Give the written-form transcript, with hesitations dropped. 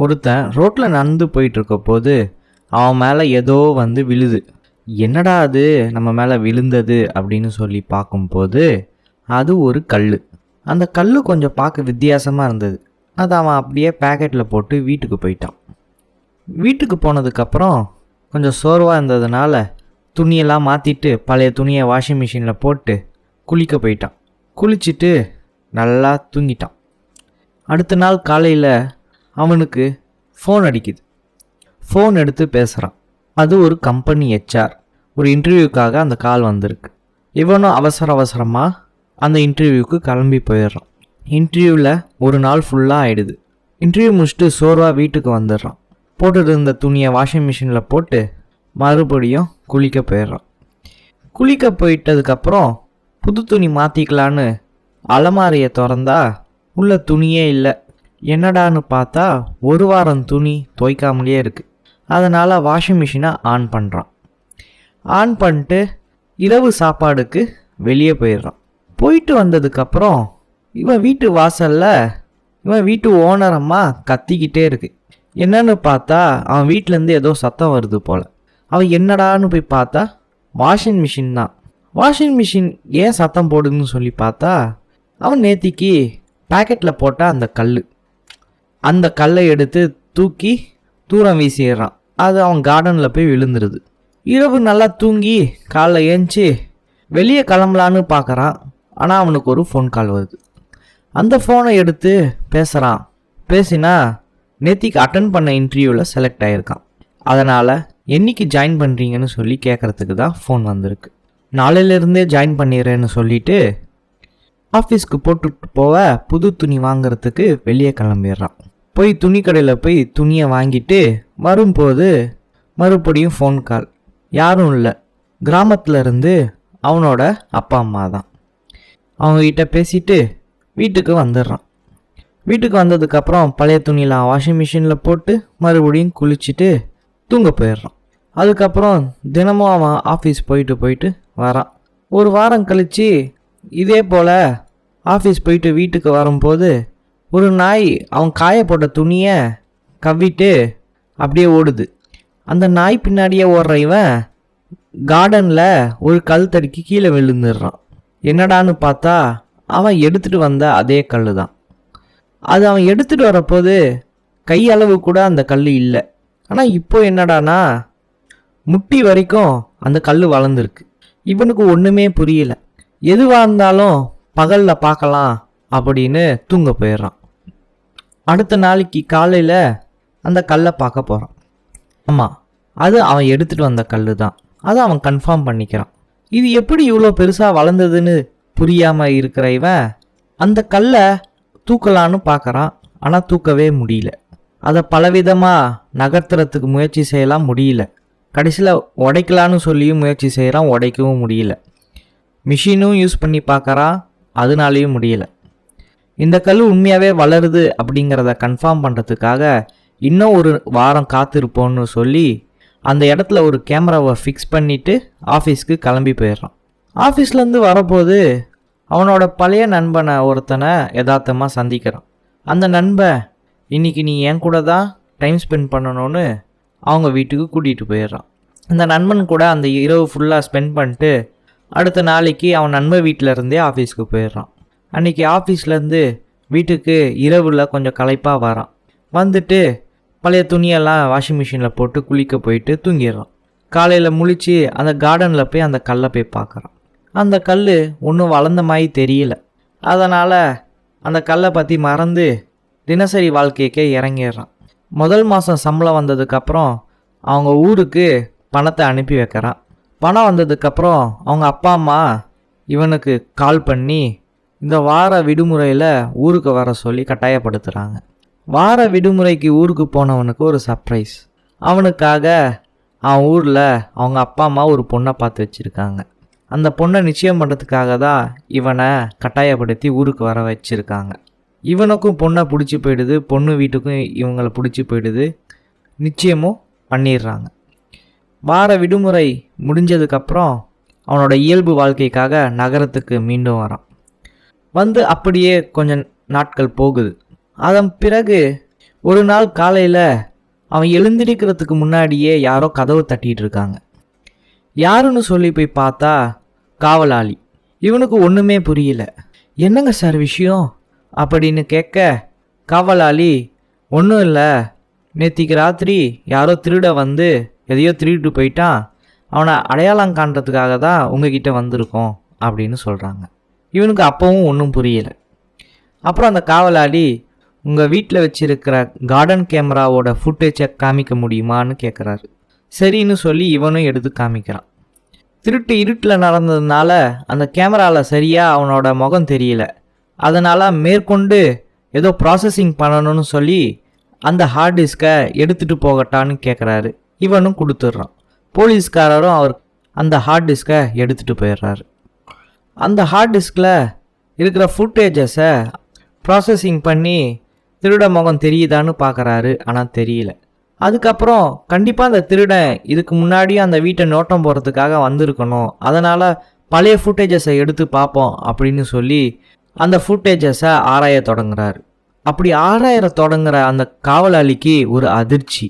ஒருத்தன் ரோட்டில் நடந்து போயிட்டுருக்க போது அவன் மேலே ஏதோ வந்து விழுது. என்னடா அது நம்ம மேலே விழுந்தது அப்படின்னு சொல்லி பார்க்கும்போது அது ஒரு கல். அந்த கல் கொஞ்சம் பார்க்க வித்தியாசமாக இருந்தது. அதை அவன் அப்படியே பேக்கெட்டில் போட்டு வீட்டுக்கு போயிட்டான். வீட்டுக்கு போனதுக்கப்புறம் கொஞ்சம் சோர்வாக இருந்ததுனால துணியெல்லாம் மாற்றிட்டு பழைய துணியை வாஷிங் மிஷினில் போட்டு குளிக்க போயிட்டான். குளிச்சுட்டு நல்லா தூங்கிட்டான். அடுத்த நாள் காலையில் அவனுக்கு ஃபோன் அடிக்குது. ஃபோன் எடுத்து பேசுகிறான். அது ஒரு கம்பெனி HR. ஒரு இன்டர்வியூக்காக அந்த கால் வந்திருக்கு. இவனும் அவசரமாக அந்த இன்டர்வியூக்கு கிளம்பி போயிடுறான். இன்டர்வியூவில் ஒரு நாள் ஃபுல்லாக ஆகிடுது. இன்டர்வியூ முடிச்சுட்டு சோர்வாக வீட்டுக்கு வந்துடுறான். போட்டுட்டு இருந்த துணியை வாஷிங் மிஷினில் போட்டு மறுபடியும் குளிக்க போயிடுறான். குளிக்க போயிட்டதுக்கப்புறம் புது துணி மாற்றிக்கலான்னு அலமாரியை திறந்தா உள்ள துணியே இல்லை. என்னடான்னு பார்த்தா ஒரு வாரம் துணி துவைக்காமலே இருக்குது. அதனால் வாஷிங் மிஷினை ஆன் பண்ணுறான். ஆன் பண்ணிட்டு இரவு சாப்பாடுக்கு வெளியே போயிடுறான். போயிட்டு வந்ததுக்கப்புறம் இவன் வீட்டு வாசலில் இவன் வீட்டு ஓனரம்மா கத்திக்கிட்டே இருக்கு. என்னன்னு பார்த்தா அவன் வீட்டிலேருந்து ஏதோ சத்தம் வருது போல். அவன் என்னடான்னு போய் பார்த்தா வாஷிங் மிஷின் தான். வாஷிங் மிஷின் ஏன் சத்தம் போடுதுன்னு சொல்லி பார்த்தா அவன் நேத்திக்கு பேக்கெட்டில் போட்ட அந்த கல்லை எடுத்து தூக்கி தூரம் வீசிடுறான். அது அவன் கார்டனில் போய் விழுந்துருது. இரவு நல்லா தூங்கி காலைல ஏஞ்சி வெளியே கிளம்பலான்னு பார்க்குறான். ஆனால் அவனுக்கு ஒரு ஃபோன் கால் வருது. அந்த ஃபோனை எடுத்து பேசுகிறான். பேசினா நேத்திக்கு அட்டன் பண்ண இன்டர்வியூவில் செலக்ட் ஆகியிருக்கான். அதனால் என்னைக்கு ஜாயின் பண்ணுறீங்கன்னு சொல்லி கேட்குறதுக்கு தான் ஃபோன் வந்திருக்கு. நாளையிலேருந்தே ஜாயின் பண்ணிடுறேன்னு சொல்லிவிட்டு ஆஃபீஸ்க்கு போட்டுட்டு போக புது துணி வாங்கிறதுக்கு வெளியே கிளம்பிடுறான். போய் துணி கடையில் போய் துணியை வாங்கிட்டு வரும்போது மறுபடியும் ஃபோன் கால். யாரும் இல்லை. கிராமத்தில் இருந்து அவனோட அப்பா அம்மா தான். அவங்ககிட்ட பேசிட்டு வீட்டுக்கு வந்துடுறான். வீட்டுக்கு வந்ததுக்கப்புறம் பழைய துணியெலாம் வாஷிங் மிஷினில் போட்டு மறுபடியும் குளிச்சுட்டு தூங்க போயிடுறான். அதுக்கப்புறம் தினமும் அவன் ஆஃபீஸ் போயிட்டு வரான். ஒரு வாரம் கழித்து இதே போல் ஆஃபீஸ் போயிட்டு வீட்டுக்கு வரும்போது ஒரு நாய் அவன் காய போட்ட துணியை கவ்விட்டு அப்படியே ஓடுது. அந்த நாய் பின்னாடியே ஓடுற இவன் கார்டனில் ஒரு கல் தடுக்கி கீழே விழுந்துடுறான். என்னடான்னு பார்த்தா அவன் எடுத்துகிட்டு வந்த அதே கல் தான். அது அவன் எடுத்துகிட்டு வரப்போது கையளவு கூட அந்த கல் இல்லை. ஆனால் இப்போ என்னடானா முட்டி வரைக்கும் அந்த கல் வளர்ந்துருக்கு. இவனுக்கு ஒன்றுமே புரியல. எதுவாக இருந்தாலும் பகலில் பார்க்கலாம் அப்படின்னு தூங்க போயிடுறான். அடுத்த நாளைக்கு காலையில் அந்த கல்லை பார்க்க போகிறான். ஆமாம், அது அவன் எடுத்துகிட்டு வந்த கல் தான். அதை அவன் கன்ஃபார்ம் பண்ணிக்கிறான். இது எப்படி இவ்வளோ பெருசாக வளர்ந்ததுன்னு புரியாமல் இருக்கிற இவன் அந்த கல்லை தூக்கலான்னு பார்க்குறான். ஆனால் தூக்கவே முடியல. அதை பலவிதமாக நகர்த்துறதுக்கு முயற்சி செய்யலாம், முடியல. கடைசியில் உடைக்கலான்னு சொல்லியும் முயற்சி செய்கிறான், உடைக்கவும் முடியல. மிஷினும் யூஸ் பண்ணி பார்க்குறான், அதனாலேயும் முடியல. இந்த கல் உண்மையாகவே வளருது அப்படிங்கிறத கன்ஃபார்ம் பண்ணுறதுக்காக இன்னும் ஒரு வாரம் காத்திருப்போன்னு சொல்லி அந்த இடத்துல ஒரு கேமராவை ஃபிக்ஸ் பண்ணிவிட்டு ஆஃபீஸ்க்கு கிளம்பி போயிடுறான். ஆஃபீஸ்லேருந்து வரப்போது அவனோட பழைய நண்பனை ஒருத்தனை யதார்த்தமாக சந்திக்கிறான். அந்த நண்பன் இன்றைக்கி நீ என் கூட தான் டைம் ஸ்பெண்ட் பண்ணணும்னு அவங்க வீட்டுக்கு கூட்டிகிட்டு போயிடுறான். அந்த நண்பன் கூட அந்த இரவு ஃபுல்லாக ஸ்பெண்ட் பண்ணிட்டு அடுத்த நாளைக்கு அவன் நண்பன் வீட்டில் இருந்தே ஆஃபீஸ்க்கு போயிடுறான். அன்றைக்கி ஆஃபீஸ்லேருந்து வீட்டுக்கு இரவில் கொஞ்சம் களைப்பாக வரான். வந்துட்டு பழைய துணியெல்லாம் வாஷிங் மிஷினில் போட்டு குளிக்க போயிட்டு தூங்கிடுறான். காலையில் முழித்து அந்த கார்டனில் போய் அந்த கல்லை போய் பார்க்குறான். அந்த கல் ஒன்றும் வளர்ந்த மாதிரி தெரியல. அதனால் அந்த கல்லை பற்றி மறந்து தினசரி வாழ்க்கைக்கே இறங்கிடுறான். முதல் மாதம் சம்பளம் வந்ததுக்கப்புறம் அவங்க ஊருக்கு பணத்தை அனுப்பி வைக்கிறான். பணம் வந்ததுக்கப்புறம் அவங்க அப்பா அம்மா இவனுக்கு கால் பண்ணி இந்த வார விடுமுறையில் ஊருக்கு வர சொல்லி கட்டாயப்படுத்துகிறாங்க. வார விடுமுறைக்கு ஊருக்கு போனவனுக்கு ஒரு சர்ப்ரைஸ். அவனுக்காக அவன் ஊரில் அவங்க அப்பா அம்மா ஒரு பொண்ணை பார்த்து வச்சுருக்காங்க. அந்த பொண்ணை நிச்சயம் பண்ணுறதுக்காக தான் இவனை கட்டாயப்படுத்தி ஊருக்கு வர வச்சுருக்காங்க. இவனுக்கும் பொண்ணை பிடிச்சி போயிடுது, பொண்ணு வீட்டுக்கும் இவங்களை பிடிச்சி போயிடுது. நிச்சயமும் பண்ணிடுறாங்க. வார விடுமுறை முடிஞ்சதுக்கப்புறம் அவனோட இயல்பு வாழ்க்கைக்காக நகரத்துக்கு மீண்டும் வரான். வந்து அப்படியே கொஞ்சம் நாட்கள் போகுது. அதன் பிறகு ஒரு நாள் காலையில் அவன் எழுந்திருக்கிறதுக்கு முன்னாடியே யாரோ கதவு தட்டிட்டு இருக்காங்க. யாருன்னு சொல்லி போய் பார்த்தா காவலாளி. இவனுக்கு ஒன்றுமே புரியல. என்னங்க சார் விஷயம் அப்படின்னு கேட்க, காவலாளி ஒன்றும் இல்லை, நேத்திக்கு ராத்திரி யாரோ திருட வந்து எதையோ திருடிட்டு போயிட்டான், அவனை அடையாளம் காண்றதுக்காக தான் உங்ககிட்ட வந்திருக்கோம் அப்படின்னு சொல்கிறாங்க. இவனுக்கு அப்போவும் ஒன்றும் புரியலை. அப்புறம் அந்த காவலாளி, உங்கள் வீட்டில் வச்சிருக்கிற கார்டன் கேமராவோட ஃபுட்டேஜை காமிக்க முடியுமான்னு கேட்குறாரு. சரின்னு சொல்லி இவனும் எடுத்து காமிக்கிறான். திருட்டு இருட்டில் நடந்ததுனால அந்த கேமராவில் சரியாக அவனோட முகம் தெரியல. அதனால் மேற்கொண்டு ஏதோ ப்ராசஸிங் பண்ணணும்னு சொல்லி அந்த ஹார்ட் டிஸ்கை எடுத்துகிட்டு போகட்டான்னு கேட்குறாரு. இவனும் கொடுத்துட்றான். போலீஸ்காரரும் அவர் அந்த ஹார்ட் டிஸ்கை எடுத்துகிட்டு போயிடுறாரு. அந்த ஹார்ட் டிஸ்கில் இருக்கிற ஃபுட்டேஜஸை ப்ராசஸிங் பண்ணி திருட முகம் தெரியுதான்னு பார்க்குறாரு. ஆனால் தெரியல. அதுக்கப்புறம் கண்டிப்பாக அந்த திருடன் இதுக்கு முன்னாடியும் அந்த வீட்டை நோட்டம் போகிறதுக்காக வந்திருக்கணும், அதனால் பழைய ஃபுட்டேஜஸை எடுத்து பார்ப்போம் அப்படின்னு சொல்லி அந்த ஃபுட்டேஜஸை ஆராய தொடங்குறாரு. அப்படி ஆராய தொடங்குற அந்த காவலாளிக்கு ஒரு அதிர்ச்சி.